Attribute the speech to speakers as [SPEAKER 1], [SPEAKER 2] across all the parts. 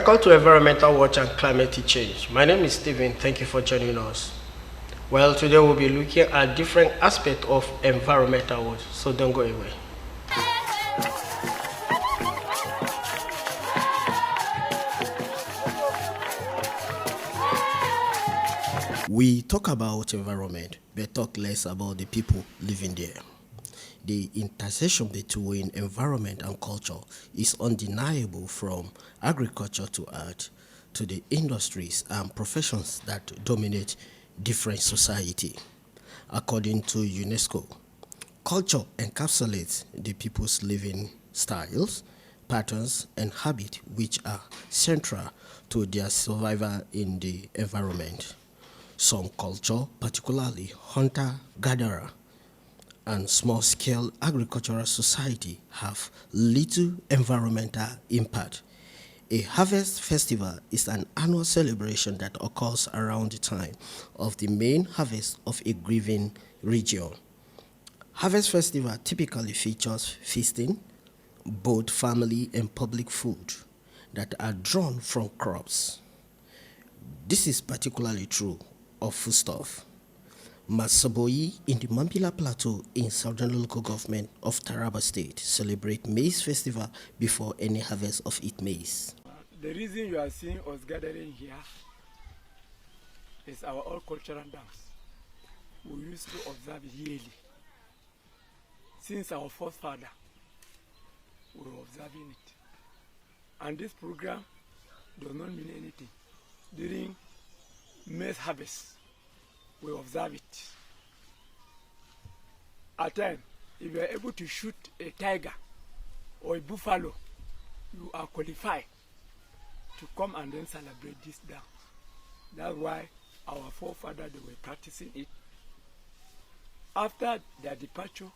[SPEAKER 1] Welcome to Environmental Watch and Climate Change. My name is Stephen. Thank you for joining us. Well, today we'll be looking at different aspects of environmental watch, so don't go away. We talk about environment, but talk less about the people living there. The intersection between environment and culture is undeniable, from agriculture to art to the industries and professions that dominate different society. According to UNESCO, culture encapsulates the people's living styles, patterns, and habits which are central to their survival in the environment. Some culture, particularly hunter-gatherer and small-scale agricultural society, have little environmental impact. A harvest festival is an annual celebration that occurs around the time of the main harvest of a given region. Harvest festival typically features feasting, both family and public food that are drawn from crops. This is particularly true of foodstuff. Masa Boyi in the Mambila Plateau in Southern Local Government of Taraba State celebrate maize festival before any harvest of its maize.
[SPEAKER 2] The reason you are seeing us gathering here is our old cultural dance. We used to observe yearly. Since our forefather, we were observing it. And this program does not mean anything. During maize harvest, we observe it. At times, if you are able to shoot a tiger or a buffalo, you are qualified to come and then celebrate this dance. That's why our forefathers, they were practicing it. After their departure,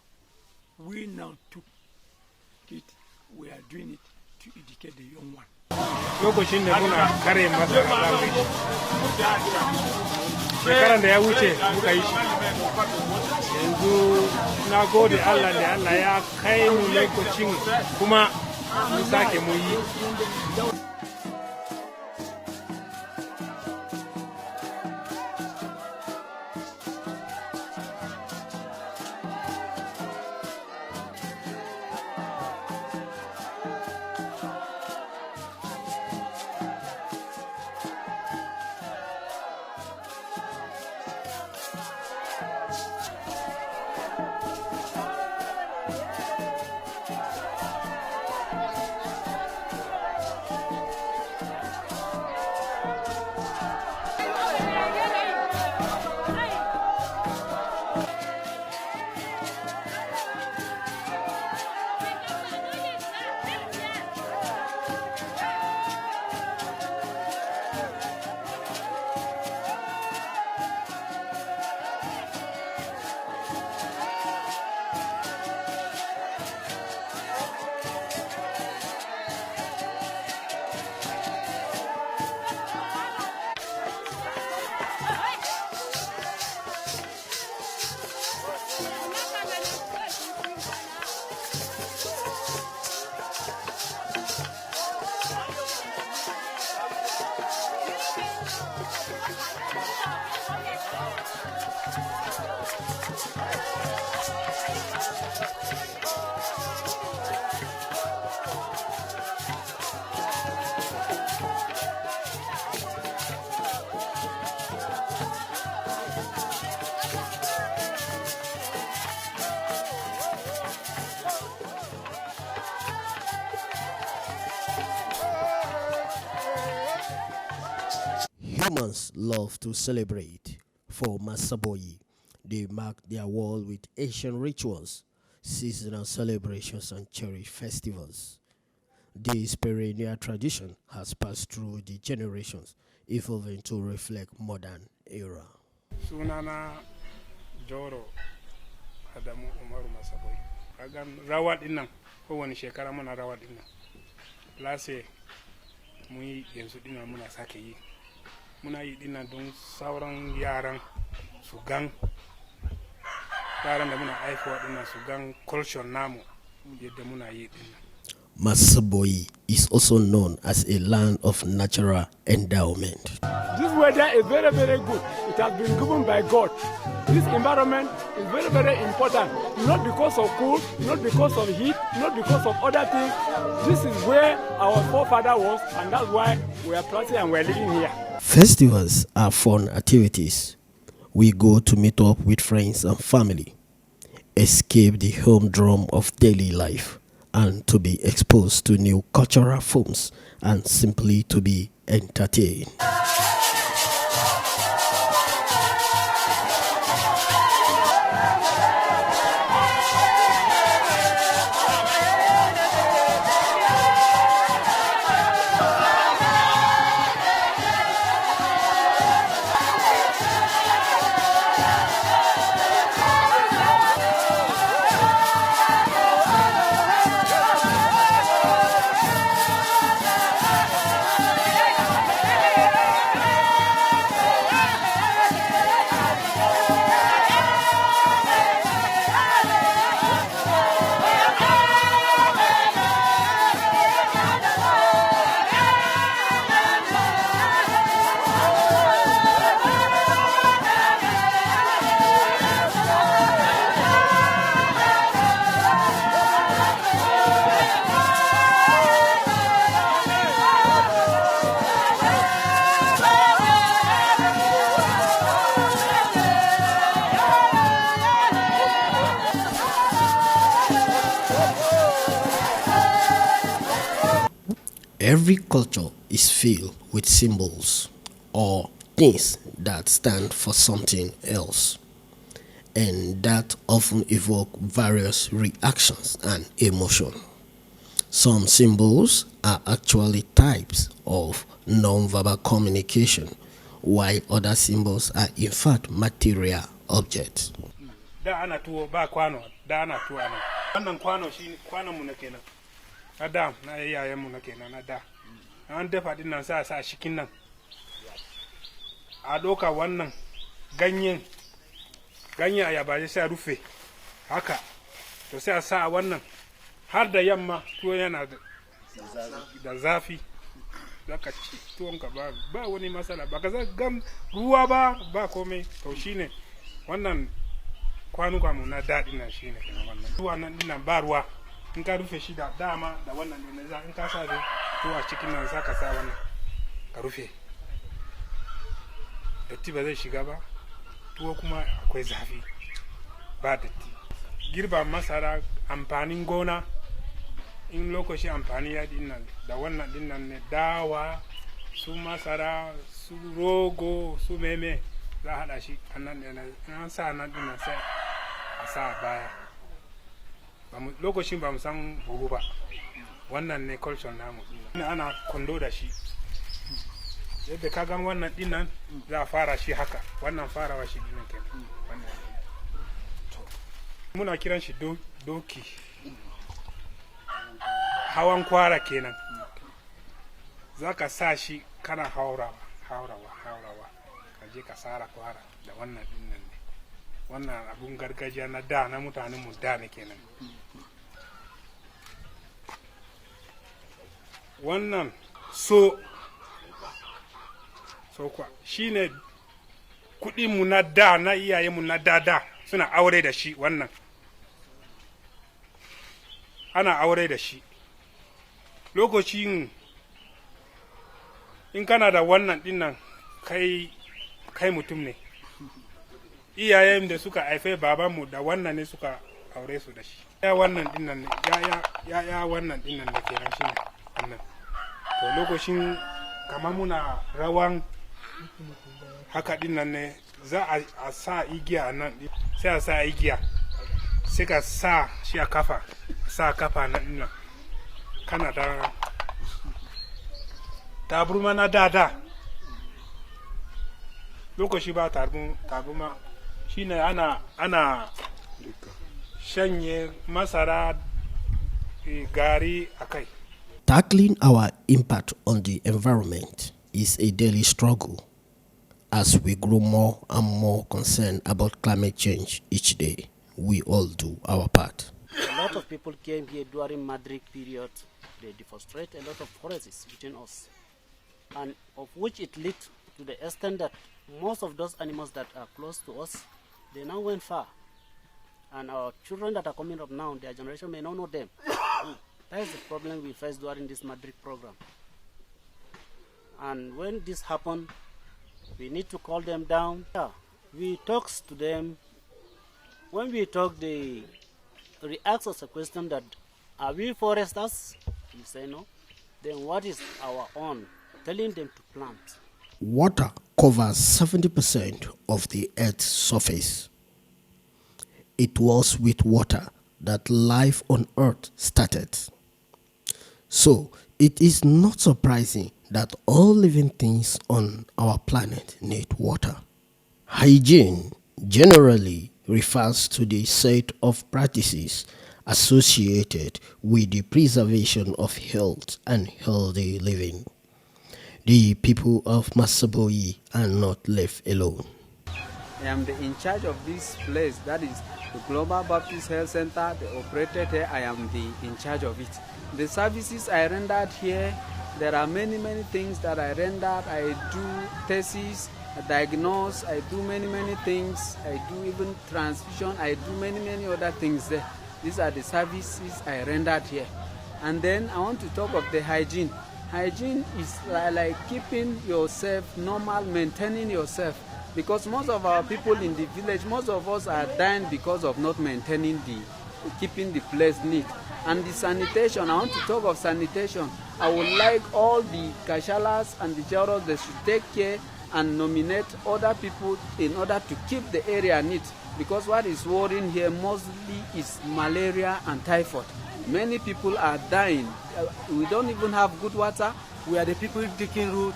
[SPEAKER 2] we now took it, we are doing it to educate the young one.
[SPEAKER 3] Lokacin da muna kare masa alawi shekaran da ya wuce muka yi shi, yanzu na gode Allah da Allah ya kai mu lokacin kuma mu sake mu yi.
[SPEAKER 1] Humans love to celebrate. For Masa Boyi, they mark their world with ancient rituals, seasonal celebrations, and cherished festivals. This perennial tradition has passed through the generations, evolving to reflect modern era.
[SPEAKER 3] Sunana Joro Adamu Umaru Masa Boyi. Kagan rawa din nan kowane shekara muna rawa din nan. Lase mu yi yanzu din nan muna sake yi. Muna yi din nan don sauran yaran su gan yaran da muna haifuwa din nan su gan culture namu yadda muna yi din nan.
[SPEAKER 1] Masa Boyi is also known as a land of natural endowment.
[SPEAKER 2] This weather is very, very good. It has been given by God. This environment is very, very important. Not because of cold, not because of heat, not because of other things. This is where our forefather was, and that's why we are planting and we're living here.
[SPEAKER 1] Festivals are fun activities. We go to meet up with friends and family, escape the humdrum of daily life, and to be exposed to new cultural forms and simply to be entertained. Every culture is filled with symbols or things that stand for something else, and that often evoke various reactions and emotion. Some symbols are actually types of non-verbal communication, while other symbols are in fact material objects.
[SPEAKER 3] Da ana tuwo ba kwano, da ana tuwo ana. Wannan kwano shi kwanon mu na kenan. Na da na yayan mu na kenan na da. An dafa din nan sa shikin nan. A doka wannan ganyen ayaba sai a rufe haka. To sai a sa wannan har da yamma tuwo yana da zafi. Zaka ci tuwonka ba wani matsala ba ka gam ruwa ba komai to shine wannan kwanuka mu na daɗi na shine wannan ruwa nan dinnan ba ruwa in ka rufe shi da dama da wannan ne za in ka sa da tuwa cikin nan za ka sa wannan ka rufe datti ba zai shiga ba tuwo kuma akwai zafi ba datti girba masara amfanin gona in lokaci amfani ya dinnan da wannan dinnan ne dawa su masara su rogo su meme za a haɗa shi annan ne an sa nan dinnan sai a sa baya lokacin ba mu san buhu ba wannan ne culture namu ana kondo da shi yadda ka gan wannan dinnan za a fara shi haka wannan farawa shi dinnan kenan wannan muna kiran shi doki hawan kwara kenan za ka sa shi kana haurawa ka je ka sara kwara da wannan dinnan ne wannan abun gargajiya na da na mutanen mu da ne kenan wannan so kwa shine kudi mu na da na iyaye mu na da suna aure da shi wannan ana aure da shi lokacin in kana da wannan dinnan kai mutum ne iyayen da suka haife babanmu da wannan ne suka aure su da shi ya wannan dinnan ne ya wannan dinnan ne kenan shi ne wannan to lokacin kamar muna rawan haka dinnan ne za a sa igiya nan sai a sa igiya sai ka sa shi a kafa sa kafa na dinnan kana da taburma na da lokaci ba taburma shine ana shanye masara gari a kai.
[SPEAKER 1] Tackling our impact on the environment is a daily struggle as we grow more and more concerned about climate change each day. We all do our part.
[SPEAKER 4] A lot of people came here during Madrid period they deforestate a lot of forests between us, and of which it leads to the extent that most of those animals that are close to us, they now went far. And our children that are coming up now, their generation may not know them. That is the problem we face during this Madrid program. And when this happens, we need to call them down. Yeah, we talk to them. When we talk, they react us a question that, are we foresters? We say no. Then what is our own? Telling them to plant.
[SPEAKER 1] Water covers 70% of the Earth's surface. It was with water that life on Earth started. So it is not surprising that all living things on our planet need water. Hygiene generally refers to the set of practices associated with the preservation of health and healthy living. The people of Masa Boyi are not left alone.
[SPEAKER 5] I am in charge of this place, that is the Global Baptist Health Center, the operator here. I am in charge of it. The services I rendered here, there are many things that I rendered. I do tests, I diagnose, I do many things. I do even transfusion, I do many other things there. These are the services I rendered here. And then I want to talk of the hygiene. Hygiene is like keeping yourself normal, maintaining yourself. Because most of our people in the village, most of us are dying because of not maintaining keeping the place neat. And the sanitation, I want to talk of sanitation. I would like all the kashalas and the jaros, they should take care and nominate other people in order to keep the area neat. Because what is worrying here mostly is malaria and typhoid. Many people are dying. We don't even have good water.
[SPEAKER 6] We are the people taking route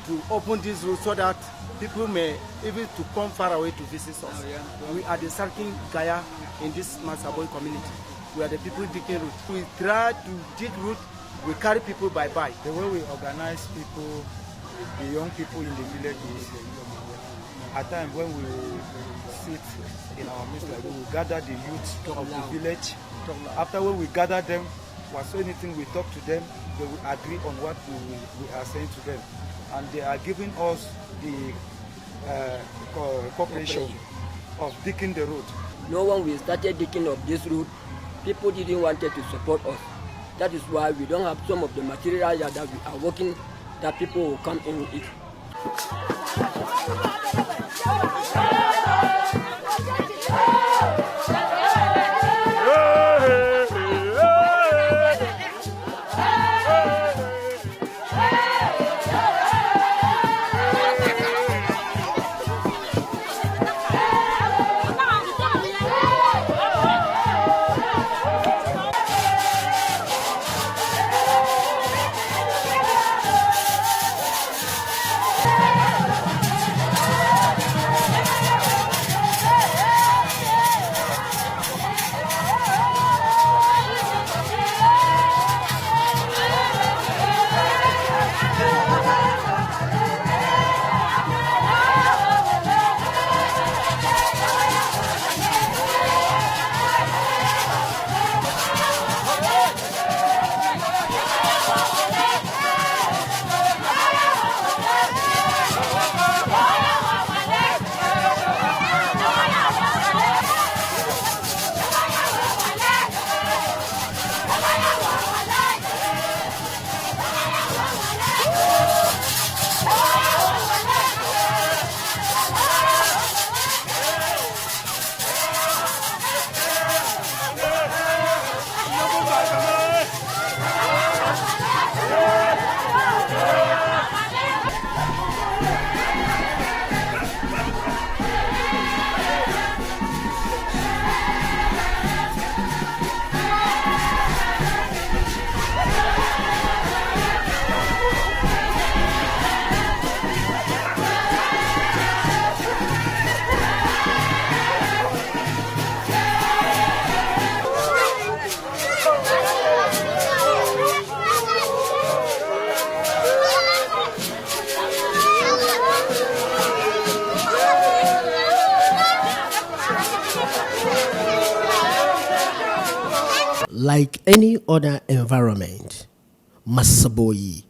[SPEAKER 6] to open this route so that people may even to come far away to visit us.
[SPEAKER 5] Oh, yeah.
[SPEAKER 6] We are the Sarkin Gaya in this Masaboy community. We are the people digging route. We try to dig route. We carry people by bike.
[SPEAKER 7] The way we organize people, the young people in the village is at times when we sit in our midst, like we will gather the youth of the village. After when we gather them, what's anything we talk to them, they will agree on what we are saying to them. And they are giving us the cooperation of digging the road.
[SPEAKER 8] No, when we started digging of this road, people didn't want to support us. That is why we don't have some of the materials that we are working that people will come in with it.
[SPEAKER 1] Like any other environment, Masa Boyi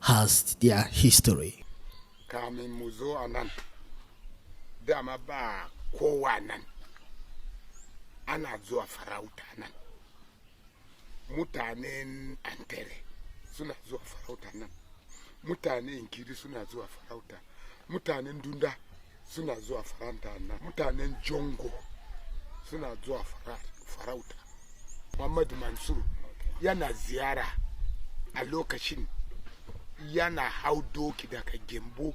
[SPEAKER 1] has their history.
[SPEAKER 9] Kamin mu zo a nan dama ba kowa nan ana zuwa farauta nan mutanen antere suna zuwa farauta nan mutanen kiri suna zuwa farauta mutanen dunda suna zuwa farauta nan mutanen jongo suna zuwa farauta Muhammadu Mansur yana ziyara a lokacin yana hau doki daga gembo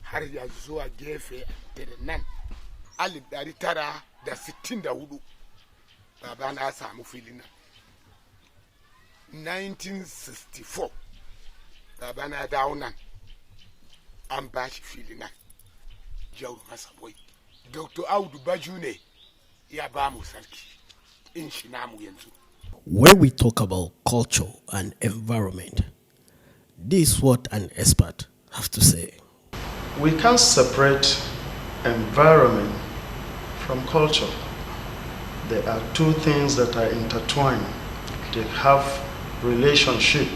[SPEAKER 9] har ya zuwa gefe da nan 1964 baba na samu filin nan 1964 baba na dawo nan an ba shi filin nan jauro Masa Boyi Dr. Audu Baju ne ya ba mu sarki in shi namu yanzu.
[SPEAKER 1] When we talk about culture and environment, this is what an expert have to say.
[SPEAKER 10] We can't separate environment from culture. There are two things that are intertwined. They have relationship.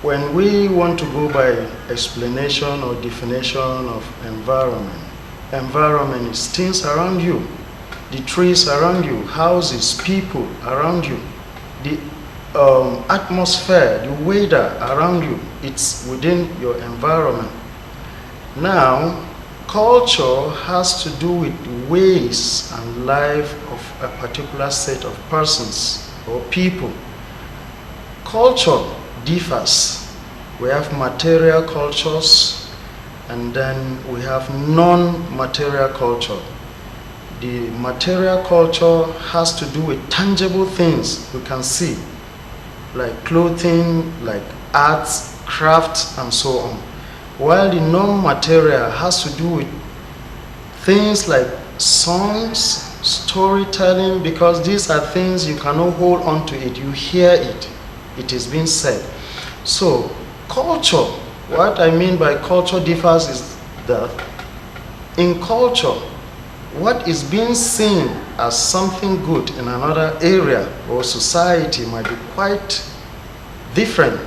[SPEAKER 10] When we want to go by explanation or definition of environment, environment is things around you, the trees around you, houses, people around you, the atmosphere, the weather around you, it's within your environment. Now, culture has to do with ways and life of a particular set of persons or people. Culture differs. We have material cultures and then we have non-material culture. The material culture has to do with tangible things we can see, like clothing, like arts, crafts, and so on. While the non-material has to do with things like songs, storytelling, because these are things you cannot hold on to it. You hear it. It is being said. So, culture, what I mean by culture differs is that in culture, what is being seen as something good in another area or society might be quite different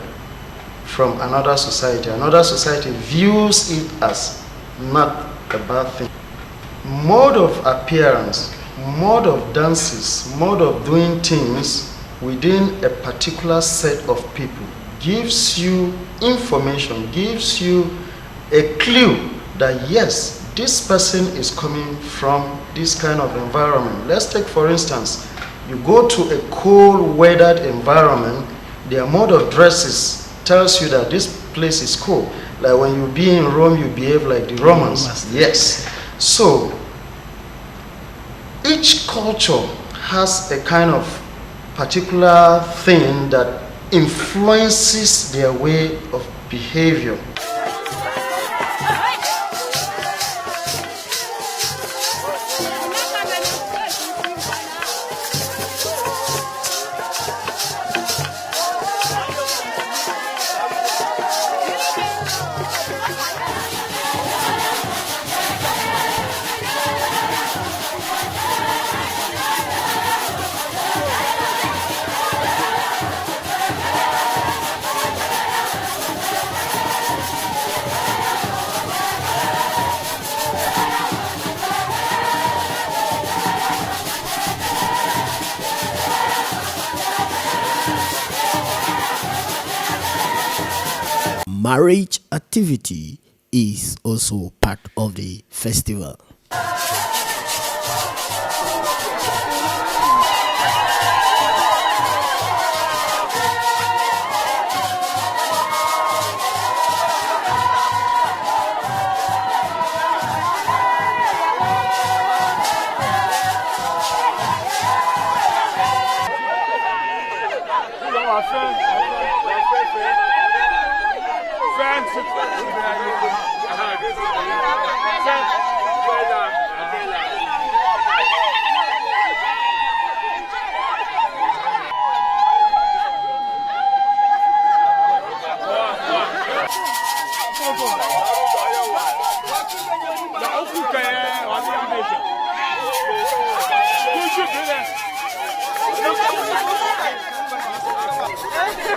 [SPEAKER 10] from another society. Another society views it as not a bad thing. Mode of appearance, mode of dances, mode of doing things within a particular set of people gives you information, gives you a clue that yes, this person is coming from this kind of environment. Let's take for instance, you go to a cold weathered environment, their mode of dresses tells you that this place is cold. Like when you be in Rome, you behave like the Romans. Yes. So each culture has a kind of particular thing that influences their way of behavior.
[SPEAKER 1] Marriage activity is also part of the festival.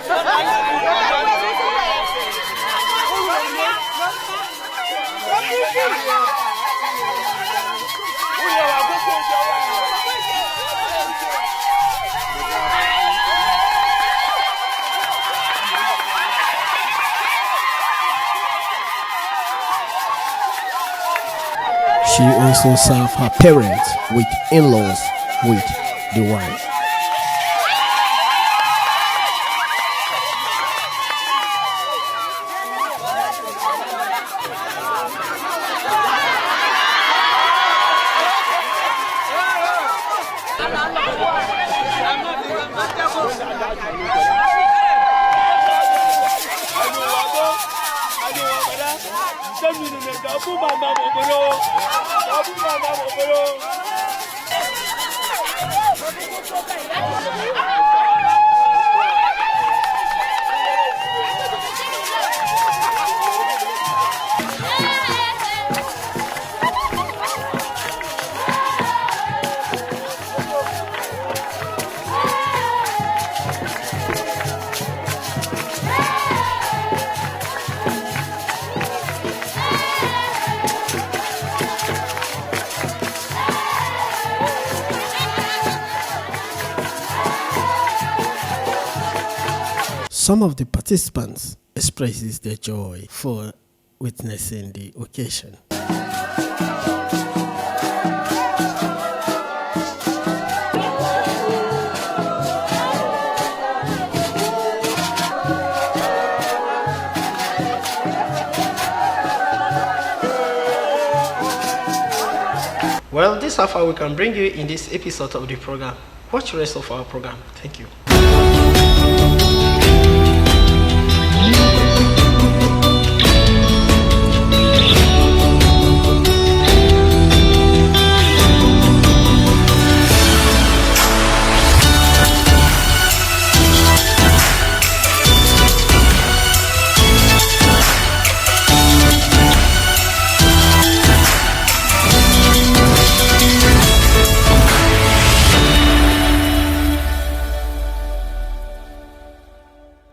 [SPEAKER 1] She also served her parents with in-laws with the wine. Some of the participants expresses their joy for witnessing the occasion. Well, this is how far we can bring you in this episode of the program. Watch the rest of our program. Thank you.